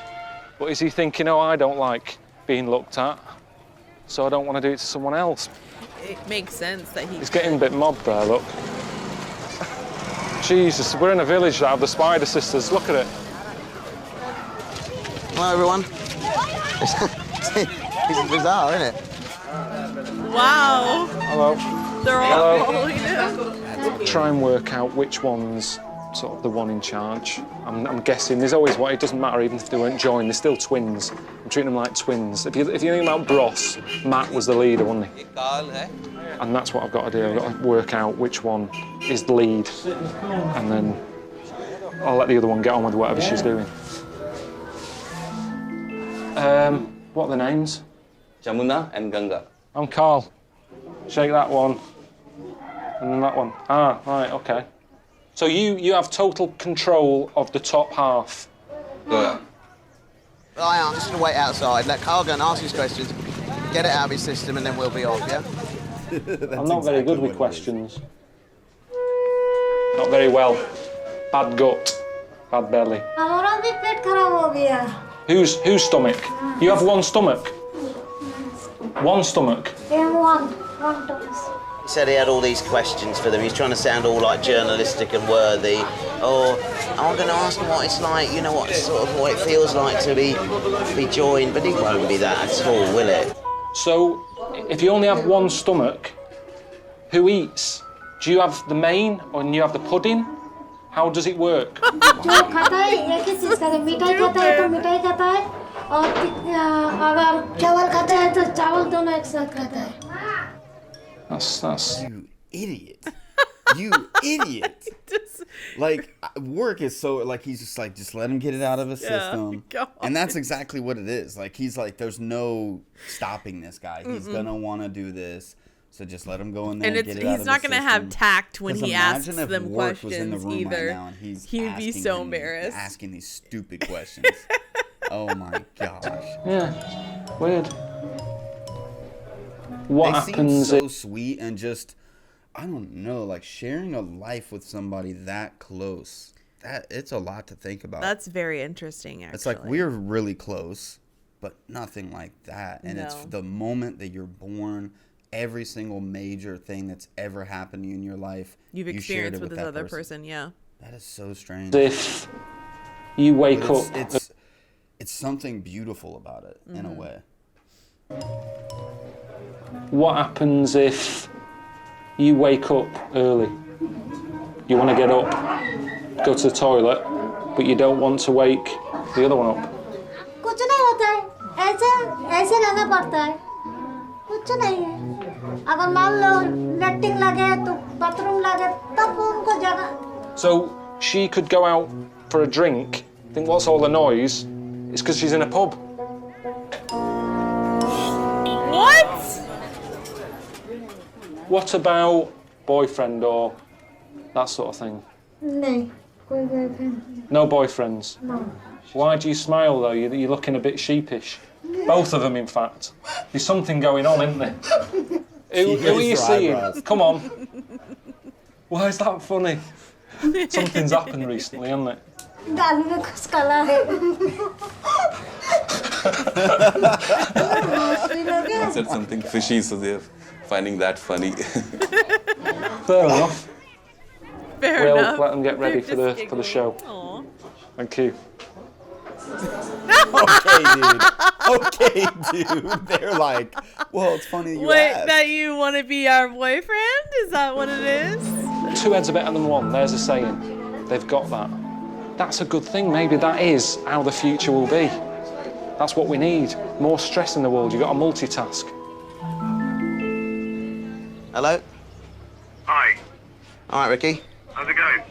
Or is he thinking, oh, I don't like being looked at, so I don't want to do it to someone else? It makes sense that He's getting a bit mobbed there, look. Jesus, we're in a village that have the Spider Sisters, look at it. Hello, everyone. It's bizarre, isn't it? Wow. Hello. They're all following him. Try and work out which one's sort of the one in charge. I'm guessing there's always one. It doesn't matter even if they weren't joined. They're still twins. I'm treating them like twins. If you think about Bros, Matt was the leader, wasn't he? Karl, eh? And that's what I've got to do. I've got to work out which one is the lead, and then I'll let the other one get on with whatever she's doing. What are the names? Jamuna and Ganga. I'm Karl. Shake that one. And then that one. Ah, right, okay. So you have total control of the top half. Yeah. I'm just going to wait outside, let Karl go and ask his questions, get it out of his system, and then we'll be off, yeah? I'm not very good with questions. Not very well. Bad gut, bad belly. Whose stomach? You have one stomach? One stomach? He said he had all these questions for them. He's trying to sound all like journalistic and worthy. Or I'm going to ask him what it's like, you know, what it feels like to be joined, but it won't be that at all, will it? So, if you only have one stomach, who eats? Do you have the main or you have the pudding? How does it work? That's... You idiot. You idiot. Like, work is so, like, he's just like, just let him get it out of his system. And that's exactly what it is. Like, he's like, there's no stopping this guy. He's going to want to do this. So just let him go in there and get it out of his system. He's not going to have tact when he asks them Warwick questions was in the room either. Right now and he would be so embarrassed. Asking these stupid questions. Oh, my gosh. Yeah. Weird. What they happens? Seem so sweet and just I don't know, like sharing a life with somebody that close, it's a lot to think about. That's very interesting, actually. It's like we're really close, but nothing like that. And it's the moment that you're born, every single major thing that's ever happened to you in your life, you've experienced with this other person. Yeah. That is so strange. If you wake up, it's something beautiful about it in a way. What happens if you wake up early? You want to get up, go to the toilet, but you don't want to wake the other one up. कुछ नहीं होता है, ऐसे रहना पड़ता है, कुछ नहीं है. अगर मान लो लेटरिन लगे तो बाथरूम लगे तब उनको जगह. So she could go out for a drink, think what's all the noise? It's because she's in a pub. What? What about boyfriend or that sort of thing? नहीं, कोई boyfriend. No boyfriends? No. Why do you smile though? You're looking a bit sheepish. Both of them, in fact. There's something going on, isn't there? Who are you seeing? Come on. Why is that funny? Something's happened recently, hasn't it? गाल में कुछ काला है. I said something fishy, so they're finding that funny. Fair enough. Fair we'll enough. let them get ready for the show. Aww. Thank you. Okay, dude. They're like, well, it's funny you Wait, asked. that you want to be our boyfriend? Is that what it is? Two heads are better than one. There's a saying. They've got that. That's a good thing. Maybe that is how the future will be. That's what we need. More stress in the world. You've got to multitask. Hello? Hi. All right, Ricky. How's it going?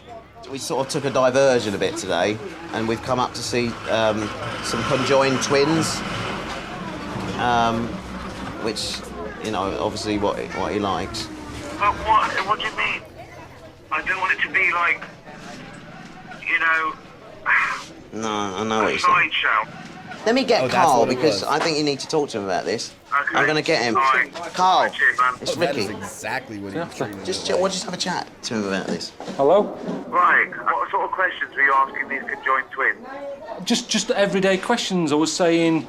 We sort of took a diversion a bit today, and we've come up to see some conjoined twins, which, you know, obviously what he likes. But what do you mean? I don't want it to be like, you know, No, I know what a you're saying. slideshow. Let me get that's Karl, what it because was. I think you need to talk to him about this. Okay. I'm going to get him. All right. Karl, Cheers, man. it's That Ricky. is exactly what he's treating. We'll just have a chat to him about this. Hello? Right. What sort of questions were you asking these conjoined twins? Just everyday questions. I was saying,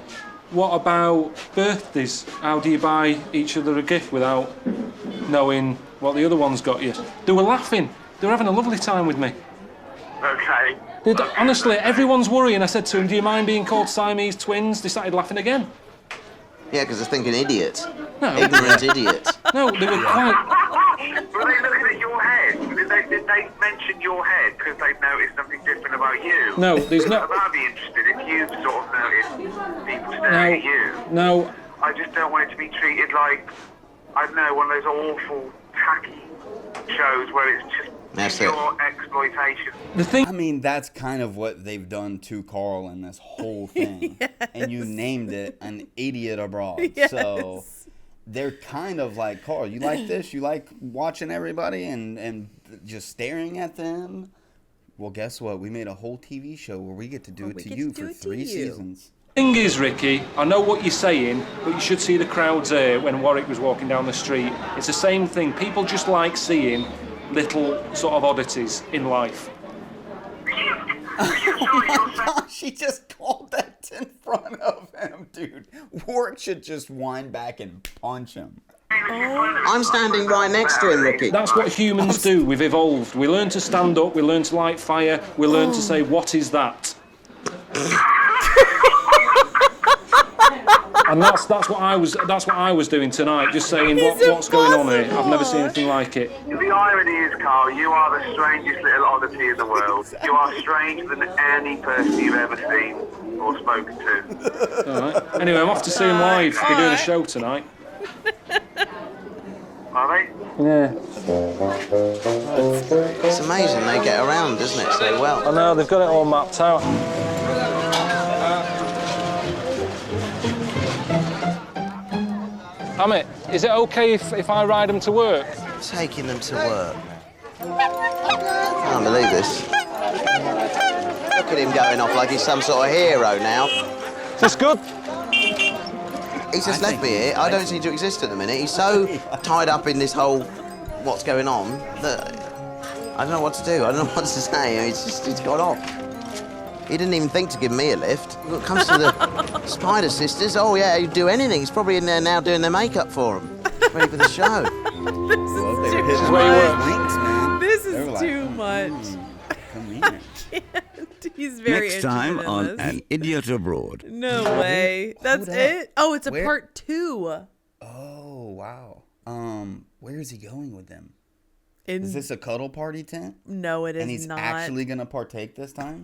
what about birthdays? How do you buy each other a gift without knowing what the other one's got you? They were laughing. They were having a lovely time with me. Okay. Honestly, everyone's worrying. I said to him, do you mind being called Siamese twins? They started laughing again. Yeah, because they're thinking idiot. No. Ignorant idiot. No, they were quite... Were they looking at your head? Did they mention your head because they've noticed something different about you? No, there's no... I'd be interested if you sort of noticed people staring at you. No. I just don't want it to be treated like, I don't know, one of those awful, tacky shows where it's just pure exploitation. I mean, that's kind of what they've done to Karl in this whole thing. Yes. And you named it An Idiot Abroad. Yes. So they're kind of like, Karl, you like this? You like watching everybody and just staring at them? Well, guess what? We made a whole TV show where we get to do it to you for 3 seasons. Thing is, Ricky, I know what you're saying, but you should see the crowds here when Warwick was walking down the street. It's the same thing. People just like seeing little sort of oddities in life. Oh my gosh, she just called that in front of him, dude. Warwick should just wind back and punch him. I'm standing right next to him, Ricky. That's what humans do. We've evolved. We learn to stand up, we learn to light fire, we learn to say, what is that? And that's what I was doing tonight, just saying what's going on here. I've never seen anything like it. The irony is, Karl, you are the strangest little oddity in the world. You are stranger than any person you've ever seen or spoken to. All right. Anyway, I'm off to see him live. They're doing a show tonight. Are they? Yeah. It's amazing they get around, isn't it, so well. I know, they've got it all mapped out. Amit, is it okay if I ride them to work? Taking them to work. I can't believe this. Look at him going off like he's some sort of hero now. Is this good? He's just left me here. I don't seem to exist at the minute. He's so tied up in this whole what's going on that I don't know what to do. I don't know what to say. It's gone off. He didn't even think to give me a lift. When it comes to the Spider Sisters, oh yeah, he'd do anything. He's probably in there now doing their makeup for them, ready for the show. This is too much. Come here. He's very Next time on this. An Idiot Abroad. No way. That's it? Oh, it's a part 2. Oh, wow. Where is he going with them? Is this a cuddle party tent? No, it is not. And he's actually going to partake this time?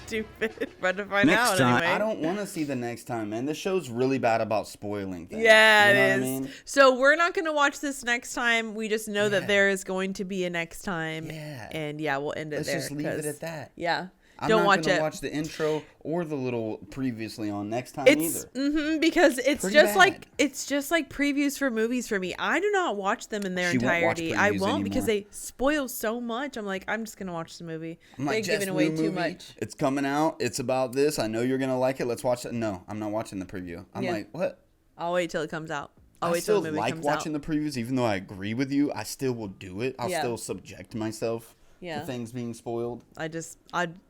Stupid. But to find out anyway. I don't want to see the next time, man. This show's really bad about spoiling things. Yeah, you know it is. What I mean? So we're not going to watch this next time. We just know that there is going to be a next time. Yeah. And yeah, we'll end it Let's there. just leave it at that. Yeah. I'm don't not watch gonna it. watch the intro or the little previously on next time It's either. Because it's Pretty just bad. it's just like previews for movies for me. I do not watch them in their She won't watch entirety. I previews won't because anymore. they spoil so much. I'm like, I'm just gonna watch the movie. I'm like, They're Jess, giving away new too movie, much. It's coming out. It's about this. I know you're gonna like it. Let's watch it. No, I'm not watching the preview. I'm like, what? I'll wait till it comes out. I'll I wait till still the movie like comes watching out. the previews, even though I agree with you. I still will do it. I'll Yeah. still subject myself Yeah. to things being spoiled.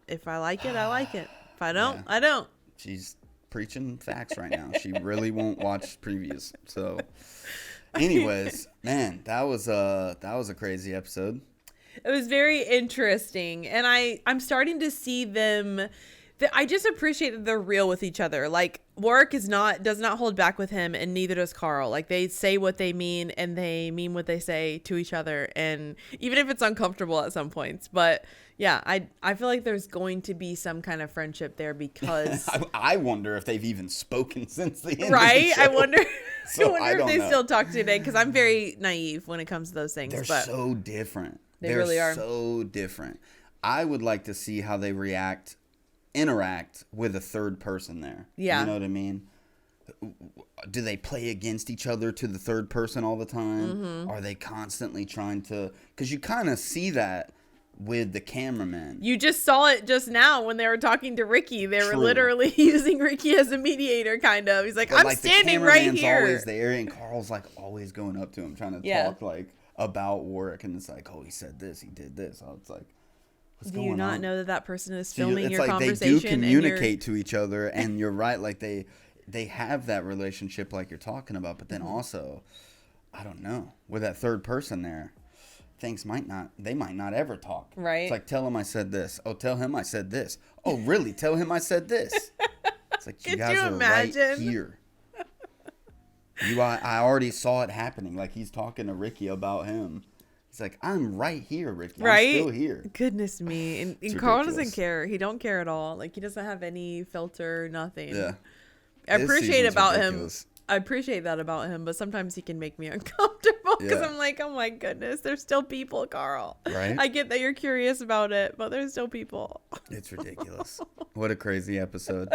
If I like it, I like it. If I don't, I don't. She's preaching facts right now. She really won't watch previews. So, anyways, man, that was a crazy episode. It was very interesting, and I'm starting to see them. I just appreciate that they're real with each other. Like Warwick does not hold back with him, and neither does Karl. Like they say what they mean, and they mean what they say to each other, and even if it's uncomfortable at some points. But yeah, I feel like there's going to be some kind of friendship there because I wonder if they've even spoken since the end. right. Of the show. I wonder. So I wonder if they still talk today because I'm very naive when it comes to those things. They're but so different. They really are so different. I would like to see how they interact with a third person there. Yeah. You know what I mean? Do they play against each other to the third person all the time? Mhm. Are they constantly trying to... Because you kind of see that with the cameraman. You just saw it just now when they were talking to Ricky. They were True. literally using Ricky as a mediator, kind of. He's like, But, I'm like, the standing right cameraman's here. always there, and Karl's like always going up to him, trying to Yeah. talk like about Warwick, and it's like, oh, he said this, he did this. So it's like, what's Do going you not on? know that person is So filming it's your like conversation? they do communicate to each other, and you're right, like they have that relationship like you're talking about, but then Mhm. also, I don't know, with that third person there, things might not ever talk. Right. It's like, tell him I said this. Oh, tell him I said this. Oh, really? Tell him I said this. It's like, you Could guys you are imagine? right here. I already saw it happening. Like, he's talking to Ricky about him. He's like, I'm right here, Ricky. Right? I'm still here. Goodness me. And It's Karl ridiculous. doesn't care. He don't care at all. Like, he doesn't have any filter, nothing. Yeah. I This appreciate season's about ridiculous. him. I appreciate that about him, but sometimes he can make me uncomfortable because Yeah. I'm like, oh my goodness, there's still people, Karl. Right? I get that you're curious about it, but there's still people. It's ridiculous. What a crazy episode.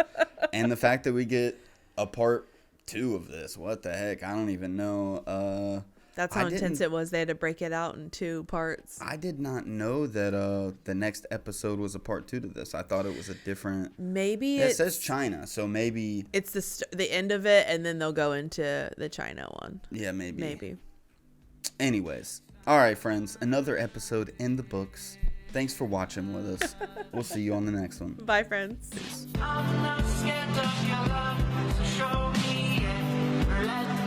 And the fact that we get a part 2 of this. What the heck? I don't even know. That's how intense it was. They had to break it out in 2 parts. I did not know that the next episode was a part 2 to this. I thought it was a different... Maybe It it's, says China, so maybe... it's the end of it, and then they'll go into the China one. Yeah, maybe. Maybe. Anyways. All right, friends. Another episode in the books. Thanks for watching with us. We'll see you on the next one. Bye, friends. Peace. I'm not scared of your love, so show me it. Let